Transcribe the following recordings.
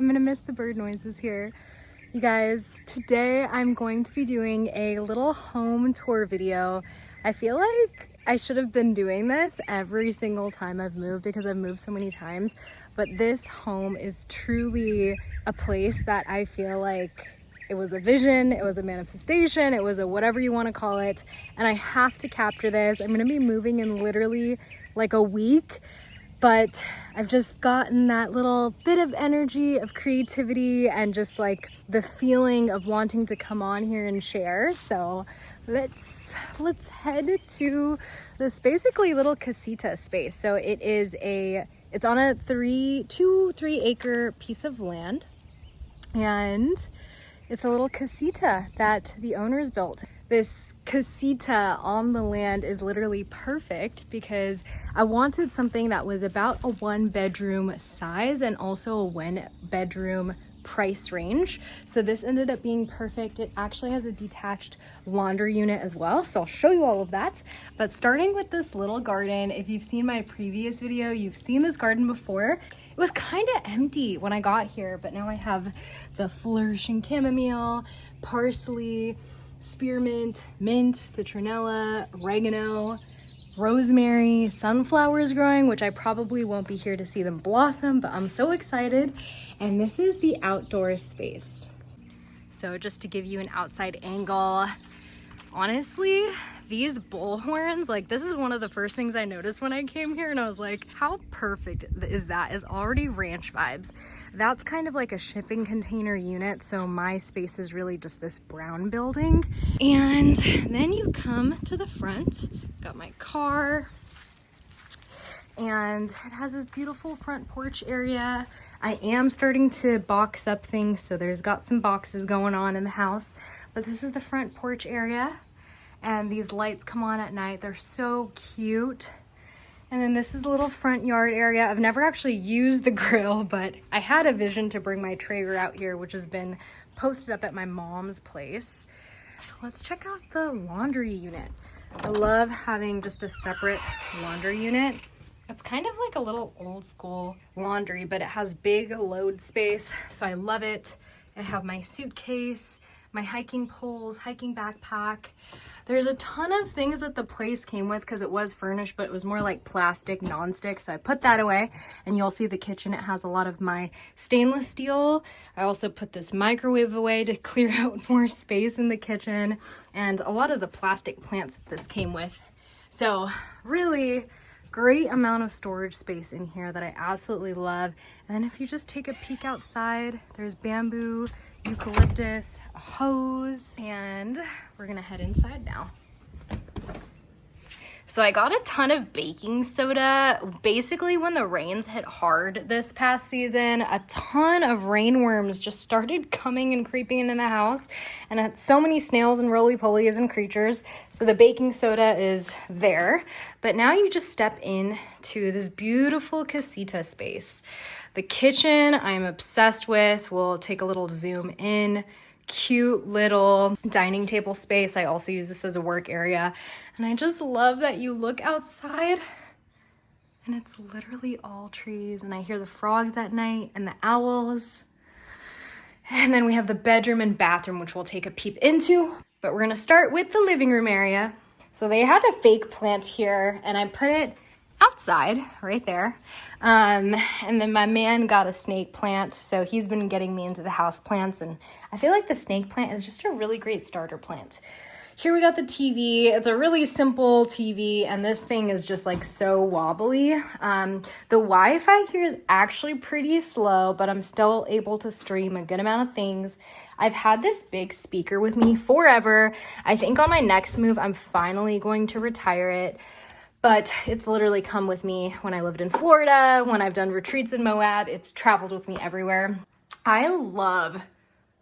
I'm gonna miss the bird noises here. You guys, today I'm going to be doing a little home tour video. I feel like I should have been doing this every single time I've moved because I've moved so many times, but this home is truly a place that I feel like it was a vision, it was a manifestation, it was a whatever you want to call it, and I have to capture this. I'm gonna be moving in literally like a week, but I've just gotten that little bit of energy of creativity and just like the feeling of wanting to come on here and share. So let's head to this basically little casita space. So it's on a 3 acre piece of land, and it's a little casita that the owners built. This casita on the land is literally perfect because I wanted something that was about a 1-bedroom size and also a 1-bedroom price range. So this ended up being perfect. It actually has a detached laundry unit as well, so I'll show you all of that. But starting with this little garden, if you've seen my previous video, you've seen this garden before. It was kind of empty when I got here, but now I have the flourishing chamomile, parsley, spearmint, mint, citronella, oregano, rosemary, sunflowers growing, which I probably won't be here to see them blossom, but I'm so excited. And this is the outdoor space. So just to give you an outside angle, honestly, these bullhorns, like this is one of the first things I noticed when I came here, and I was like, how perfect is that? It's already ranch vibes. That's kind of like a shipping container unit, so my space is really just this brown building. And then you come to the front, got my car, and it has this beautiful front porch area. I am starting to box up things, so there's got some boxes going on in the house, but this is the front porch area. And these lights come on at night. They're so cute. And then this is a little front yard area. I've never actually used the grill, but I had a vision to bring my Traeger out here, which has been posted up at my mom's place. So let's check out the laundry unit. I love having just a separate laundry unit. It's kind of like a little old school laundry, but it has big load space, so I love it. I have my suitcase, my hiking poles, hiking backpack. There's a ton of things that the place came with because it was furnished, but it was more like plastic, non-stick, so I put that away. And you'll see the kitchen, it has a lot of my stainless steel. I also put this microwave away to clear out more space in the kitchen, and a lot of the plastic plants that this came with. So really great amount of storage space in here that I absolutely love. And then if you just take a peek outside, there's bamboo, eucalyptus, a hose, and we're gonna head inside now. So I got a ton of baking soda. Basically, when the rains hit hard this past season, a ton of rainworms just started coming and creeping into the house, and I had so many snails and roly-polies and creatures. So the baking soda is there, but now you just step into this beautiful casita space. The kitchen I'm obsessed with. We'll take a little zoom in. Cute little dining table space. I also use this as a work area, and I just love that you look outside and it's literally all trees, and I hear the frogs at night and the owls. And then we have the bedroom and bathroom, which we'll take a peep into, but we're gonna start with the living room area. So they had a fake plant here, and I put it outside right there, and then my man got a snake plant, so he's been getting me into the house plants, and I feel like the snake plant is just a really great starter plant. Here we got the TV. It's a really simple TV, and this thing is just like so wobbly. The Wi-Fi here is actually pretty slow, but I'm still able to stream a good amount of things. I've had this big speaker with me forever. I think on my next move, I'm finally going to retire it. But it's literally come with me when I lived in Florida, when I've done retreats in Moab. It's traveled with me everywhere. I love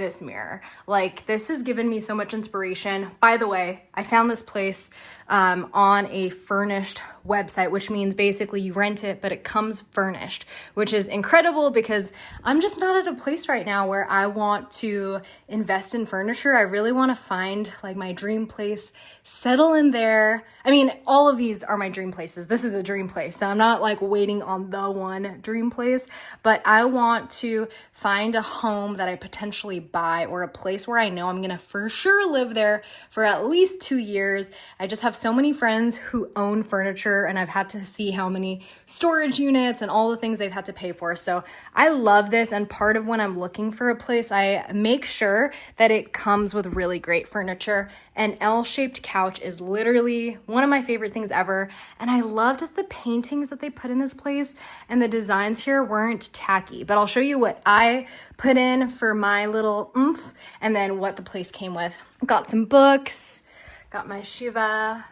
this mirror. Like, this has given me so much inspiration. By the way, I found this place on a furnished website, which means basically you rent it, but it comes furnished, which is incredible because I'm just not at a place right now where I want to invest in furniture. I really want to find like my dream place, settle in there. I mean, all of these are my dream places. This is a dream place. So I'm not like waiting on the one dream place, but I want to find a home that I potentially buy or a place where I know I'm going to for sure live there for at least 2 years. I just have so many friends who own furniture and I've had to see how many storage units and all the things they've had to pay for. So I love this. And part of when I'm looking for a place, I make sure that it comes with really great furniture. An L-shaped couch is literally one of my favorite things ever. And I loved the paintings that they put in this place, and the designs here weren't tacky, but I'll show you what I put in for my little oomph and then what the place came with. Got some books, got my Shiva,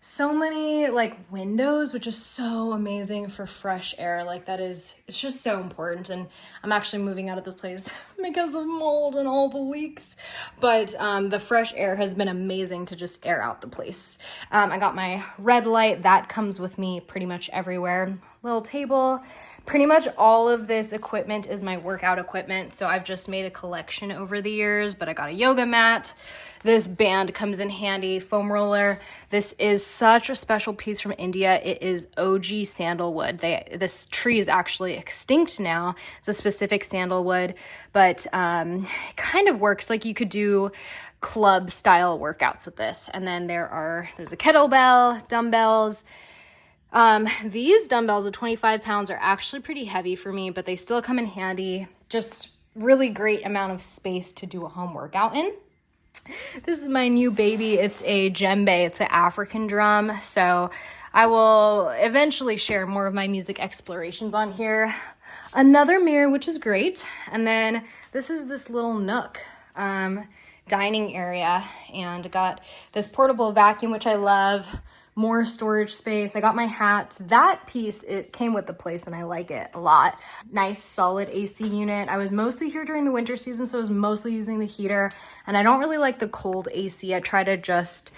so many like windows, which is so amazing for fresh air. Like it's just so important. And I'm actually moving out of this place because of mold and all the leaks. But the fresh air has been amazing to just air out the place. I got my red light that comes with me pretty much everywhere. Little table. Pretty much all of this equipment is my workout equipment. So I've just made a collection over the years, but I got a yoga mat. This band comes in handy, foam roller. This is such a special piece from India. It is OG sandalwood. This tree is actually extinct now. It's a specific sandalwood, but it kind of works like you could do club style workouts with this. And then there's a kettlebell, dumbbells. These dumbbells at 25 pounds are actually pretty heavy for me, but they still come in handy. Just really great amount of space to do a home workout in. This is my new baby. It's a djembe. It's an African drum. So I will eventually share more of my music explorations on here. Another mirror, which is great. And then this is this little nook dining area, and got this portable vacuum, which I love. More storage space. I got my hats. That piece, it came with the place and I like it a lot. Nice solid AC unit. I was mostly here during the winter season, so I was mostly using the heater, and I don't really like the cold AC. I try to just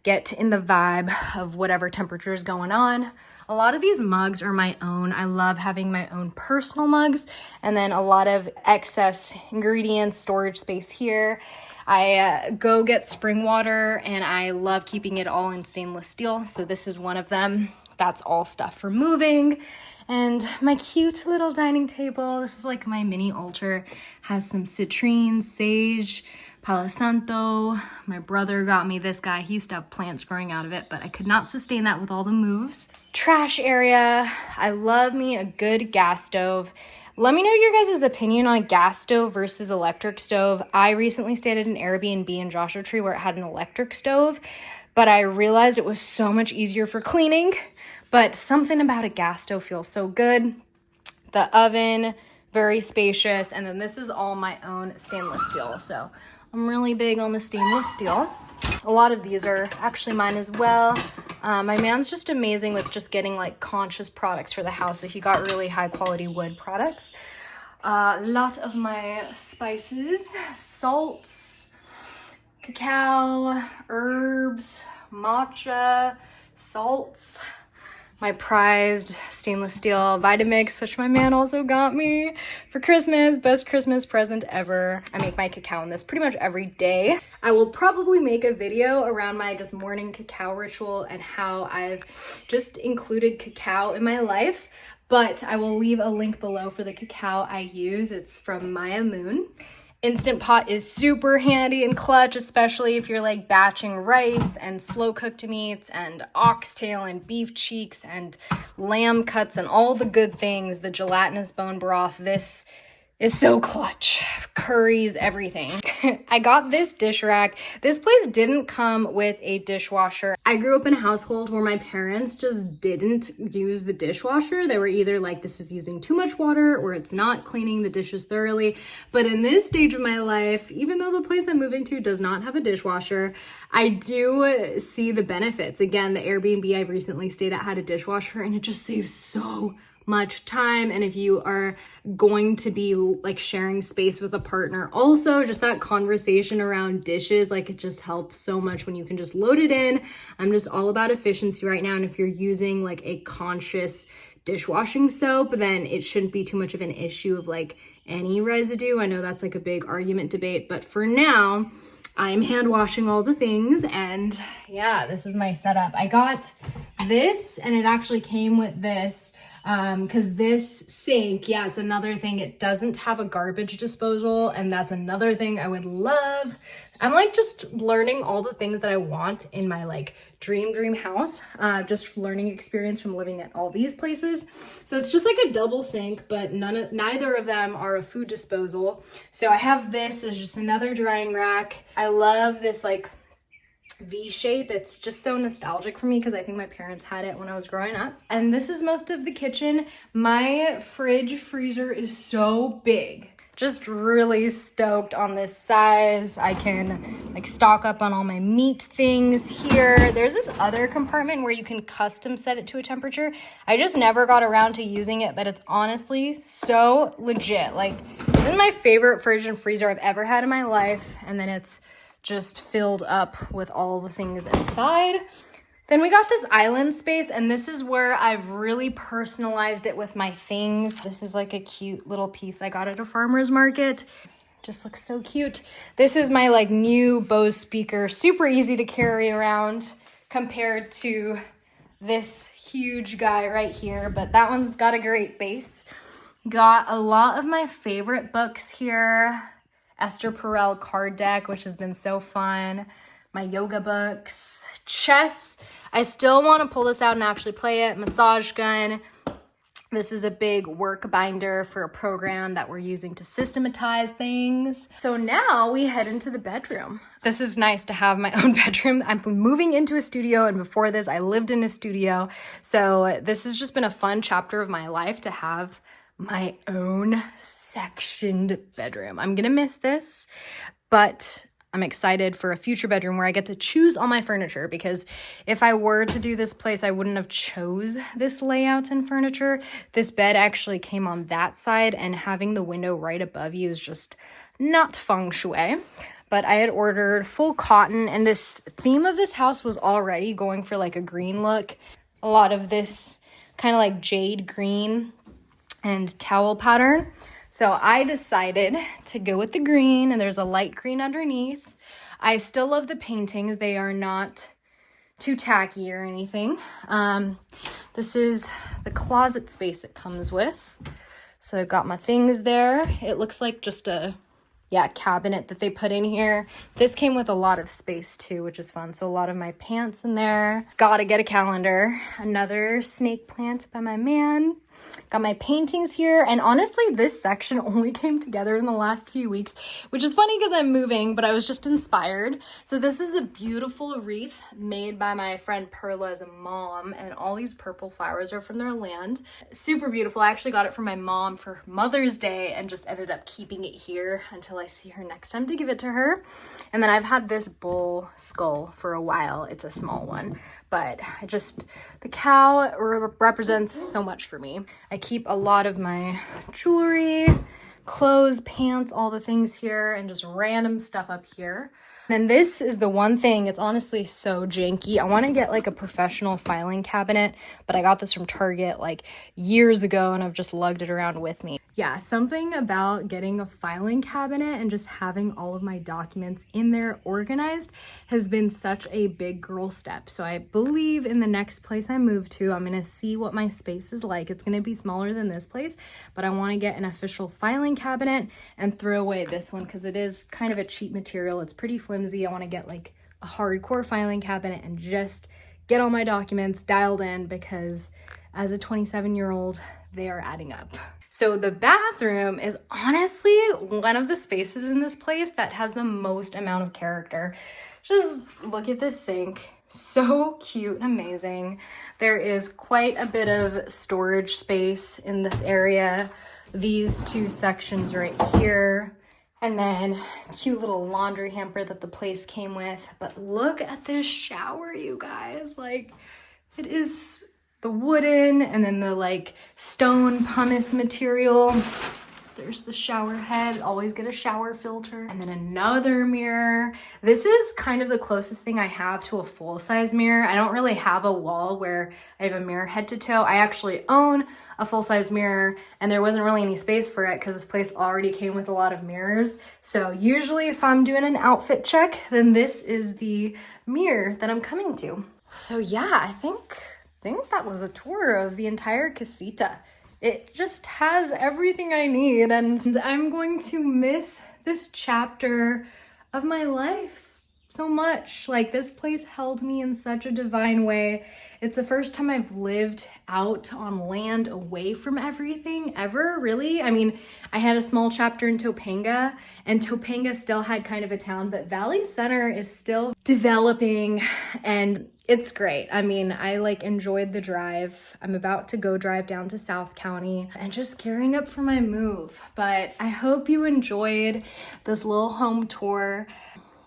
get in the vibe of whatever temperature is going on. A lot of these mugs are my own. I love having my own personal mugs, and then a lot of excess ingredients, storage space here. I go get spring water, and I love keeping it all in stainless steel. So this is one of them. That's all stuff for moving. And my cute little dining table. This is like my mini altar. Has some citrine, sage, Palo Santo. My brother got me this guy. He used to have plants growing out of it, but I could not sustain that with all the moves. Trash area. I love me a good gas stove. Let me know your guys' opinion on a gas stove versus electric stove. I recently stayed at an Airbnb in Joshua Tree where it had an electric stove, but I realized it was so much easier for cleaning. But something about a gas stove feels so good. The oven, very spacious. And then this is all my own stainless steel. So I'm really big on the stainless steel. A lot of these are actually mine as well. My man's just amazing with just getting like conscious products for the house. So he got really high quality wood products. A lot of my spices, salts, cacao, herbs, matcha, salts. My prized stainless steel Vitamix, which my man also got me for Christmas. Best Christmas present ever. I make my cacao in this pretty much every day. I will probably make a video around my just morning cacao ritual and how I've just included cacao in my life, but I will leave a link below for the cacao I use. It's from Maya Moon. Instant Pot is super handy and clutch, especially if you're like batching rice and slow cooked meats and oxtail and beef cheeks and lamb cuts and all the good things, the gelatinous bone broth. This is so clutch. Curries, everything. I got this dish rack. This place didn't come with a dishwasher. I grew up in a household where my parents just didn't use the dishwasher. They were either like, this is using too much water or it's not cleaning the dishes thoroughly. But in this stage of my life, even though the place I'm moving to does not have a dishwasher, I do see the benefits. Again, the Airbnb I've recently stayed at had a dishwasher and it just saves so much time, and if you are going to be like sharing space with a partner, also just that conversation around dishes, like it just helps so much when you can just load it in. I'm just all about efficiency right now, and if you're using like a conscious dishwashing soap, then it shouldn't be too much of an issue of like any residue. I know that's like a big argument debate, but for now I'm hand washing all the things. And yeah, this is my setup. I got this, and it actually came with this because this sink, yeah, it's another thing, it doesn't have a garbage disposal, and that's another thing I would love. I'm like just learning all the things that I want in my like dream house, just learning experience from living at all these places. So it's just like a double sink, but neither of them are a food disposal. So I have this as just another drying rack. I love this like V shape. It's just so nostalgic for me because I think my parents had it when I was growing up. And this is most of the kitchen. My fridge freezer is so big. Just really stoked on this size. I can like stock up on all my meat things here. There's this other compartment where you can custom set it to a temperature. I just never got around to using it, but it's honestly so legit. Like, this is my favorite fridge and freezer I've ever had in my life. And then it's just filled up with all the things inside. Then we got this island space, and this is where I've really personalized it with my things. This is like a cute little piece I got at a farmer's market. Just looks so cute. This is my like new Bose speaker, super easy to carry around compared to this huge guy right here, but that one's got a great base. Got a lot of my favorite books here. Esther Perel card deck, which has been so fun. My yoga books, chess. I still want to pull this out and actually play it. Massage gun. This is a big work binder for a program that we're using to systematize things. So now we head into the bedroom. This is nice to have my own bedroom. I'm moving into a studio, and before this I lived in a studio. So this has just been a fun chapter of my life to have my own sectioned bedroom. I'm gonna miss this, but I'm excited for a future bedroom where I get to choose all my furniture, because if I were to do this place, I wouldn't have chose this layout and furniture. This bed actually came on that side, and having the window right above you is just not feng shui. But I had ordered full cotton, and this theme of this house was already going for like a green look. A lot of this kind of like jade green and towel pattern. So I decided to go with the green, and there's a light green underneath. I still love the paintings. They are not too tacky or anything. This is the closet space it comes with. So I got my things there. It looks like just a cabinet that they put in here. This came with a lot of space too, which is fun. So a lot of my pants in there. Gotta get a calendar. Another snake plant by my man. Got my paintings here, and honestly this section only came together in the last few weeks, which is funny because I'm moving, but I was just inspired. So this is a beautiful wreath made by my friend Perla's mom, and all these purple flowers are from their land. Super beautiful. I actually got it from my mom for Mother's Day and just ended up keeping it here until I see her next time to give it to her. And then I've had this bull skull for a while. It's a small one, but the cow represents so much for me. I keep a lot of my jewelry, clothes, pants, all the things here, and just random stuff up here. And this is the one thing, it's honestly so janky. I want to get like a professional filing cabinet, but I got this from Target like years ago, and I've just lugged it around with me. Yeah, something about getting a filing cabinet and just having all of my documents in there organized has been such a big girl step. So I believe in the next place I move to, I'm going to see what my space is like. It's going to be smaller than this place, but I want to get an official filing cabinet and throw away this one because it is kind of a cheap material. It's pretty flimsy. I want to get like a hardcore filing cabinet and just get all my documents dialed in, because as a 27-year-old, they are adding up. So the bathroom is honestly one of the spaces in this place that has the most amount of character. Just look at this sink. So cute and amazing. There is quite a bit of storage space in this area. These two sections right here. And then cute little laundry hamper that the place came with. But look at this shower, you guys. Like, it is the wooden and then the like stone pumice material. There's the shower head, always get a shower filter. And then another mirror. This is kind of the closest thing I have to a full-size mirror. I don't really have a wall where I have a mirror head to toe. I actually own a full-size mirror and there wasn't really any space for it because this place already came with a lot of mirrors. So usually if I'm doing an outfit check, then this is the mirror that I'm coming to. So yeah, I think that was a tour of the entire casita. It just has everything I need, and I'm going to miss this chapter of my life so much. Like, this place held me in such a divine way. It's the first time I've lived out on land away from everything ever, really. I mean, I had a small chapter in Topanga, and Topanga still had kind of a town, but Valley Center is still developing, and it's great. I mean, I like enjoyed the drive. I'm about to go drive down to South County and just gearing up for my move. But I hope you enjoyed this little home tour.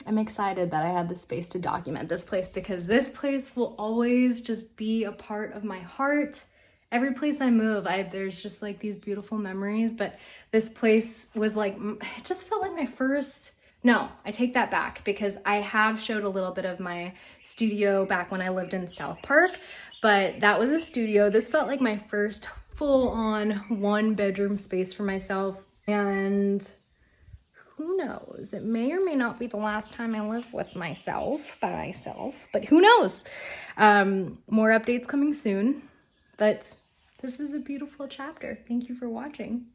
I'm excited that I had the space to document this place because this place will always just be a part of my heart. Every place I move, there's just like these beautiful memories, but this place was like, it just felt like my first. No, I take that back because I have showed a little bit of my studio back when I lived in South Park, but that was a studio. This felt like my first full-on one-bedroom space for myself, and who knows? It may or may not be the last time I live with myself, by myself, but who knows? More updates coming soon, but this was a beautiful chapter. Thank you for watching.